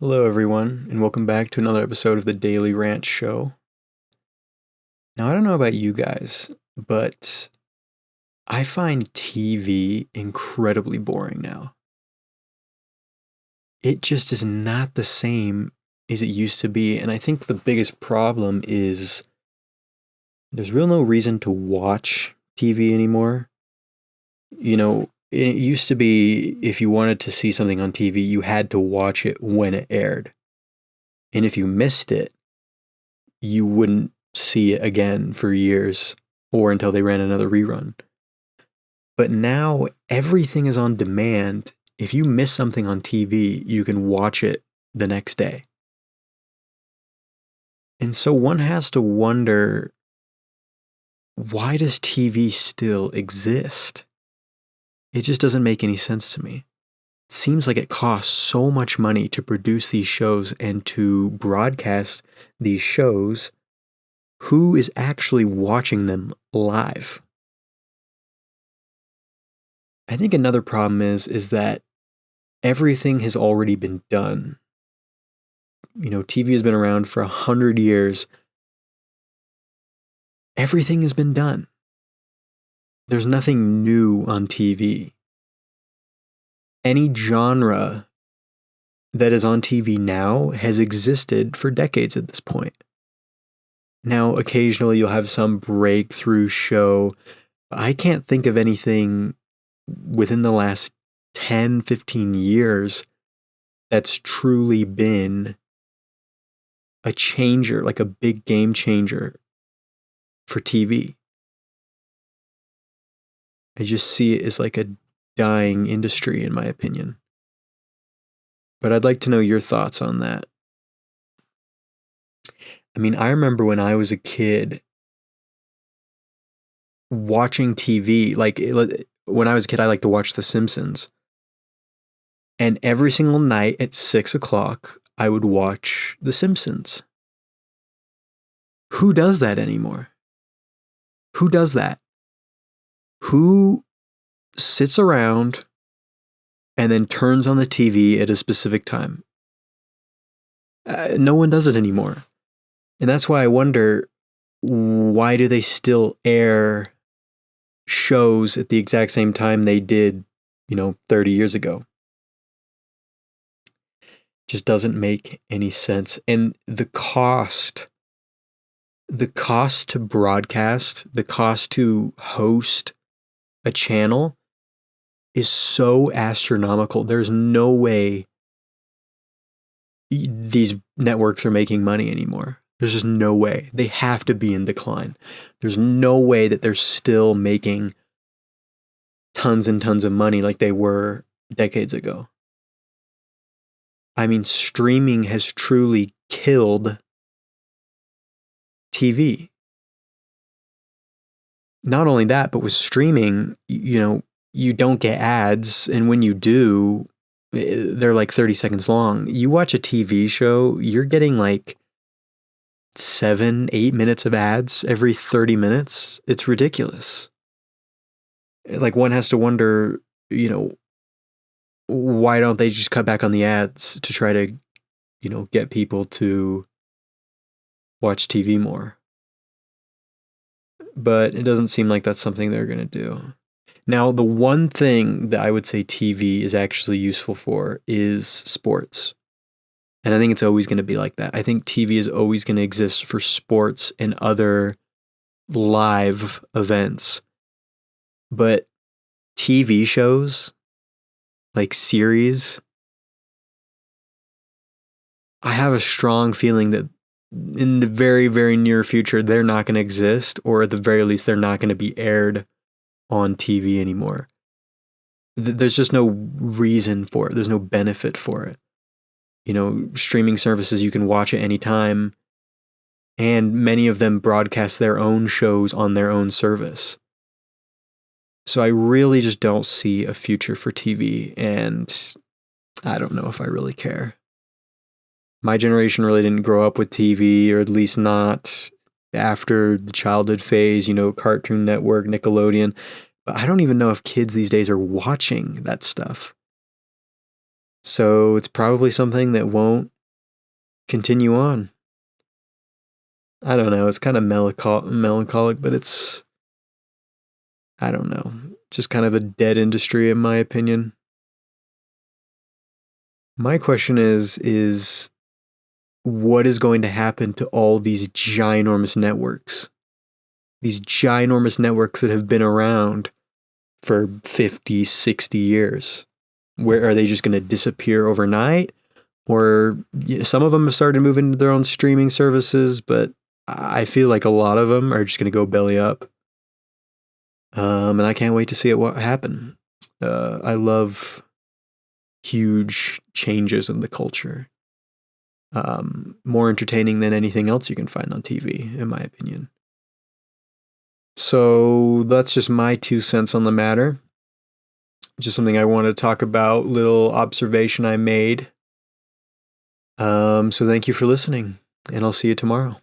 Hello, everyone, and welcome back to another episode of the Daily Rants Show. Now, I don't know about you guys, but I find TV incredibly boring now. It just is not the same as it used to be, and I think the biggest problem is there's real no reason to watch TV anymore. It used to be if you wanted to see something on TV, you had to watch it when it aired. And if you missed it, you wouldn't see it again for years or until they ran another rerun. But now everything is on demand. If you miss something on TV, you can watch it the next day. And so one has to wonder, why does TV still exist? It just doesn't make any sense to me. It seems like it costs so much money to produce these shows and to broadcast these shows. Who is actually watching them live? I think another problem is that everything has already been done. TV has been around for 100 years. Everything has been done. There's nothing new on TV. Any genre that is on TV now has existed for decades at this point. Now, occasionally you'll have some breakthrough show. I can't think of anything within the last 10, 15 years that's truly been a changer, like a big game changer for TV. I just see it as like a dying industry, in my opinion. But I'd like to know your thoughts on that. I mean, I remember when I was a kid watching TV, when I was a kid, I liked to watch The Simpsons. And every single night at 6 o'clock, I would watch The Simpsons. Who does that anymore? Who does that? Who sits around and then turns on the TV at a specific time? No one does it anymore. And that's why I wonder, why do they still air shows at the exact same time they did, 30 years ago? Just doesn't make any sense. And the cost to broadcast, the cost to host a channel is so astronomical. There's no way these networks are making money anymore. There's just no way. They have to be in decline. There's no way that they're still making tons and tons of money like they were decades ago. I mean, streaming has truly killed TV. Not only that, but with streaming, you don't get ads. And when you do, they're like 30 seconds long. You watch a TV show, you're getting like 7-8 minutes of ads every 30 minutes. It's ridiculous. Like, one has to wonder, why don't they just cut back on the ads to try to, get people to watch TV more? But it doesn't seem like that's something they're going to do. Now, the one thing that I would say TV is actually useful for is sports. And I think it's always going to be like that. I think TV is always going to exist for sports and other live events. But TV shows, like series, I have a strong feeling that in the very, very near future, they're not going to exist, or at the very least, they're not going to be aired on TV anymore. There's just no reason for it. There's no benefit for it. Streaming services, you can watch at any time, and many of them broadcast their own shows on their own service. So I really just don't see a future for TV, and I don't know if I really care. My generation really didn't grow up with TV, or at least not after the childhood phase, Cartoon Network, Nickelodeon. But I don't even know if kids these days are watching that stuff. So it's probably something that won't continue on. I don't know. It's kind of melancholic, but it's, I don't know, just kind of a dead industry in my opinion. My question is what is going to happen to all these ginormous networks? These ginormous networks that have been around for 50, 60 years. Where are they just going to disappear overnight? Or some of them have started moving into their own streaming services, but I feel like a lot of them are just going to go belly up. And I can't wait to see what happen. I love huge changes in the culture. More entertaining than anything else you can find on TV, in my opinion. So that's just my 2 cents on the matter. Just something I want to talk about, little observation I made. So thank you for listening, and I'll see you tomorrow.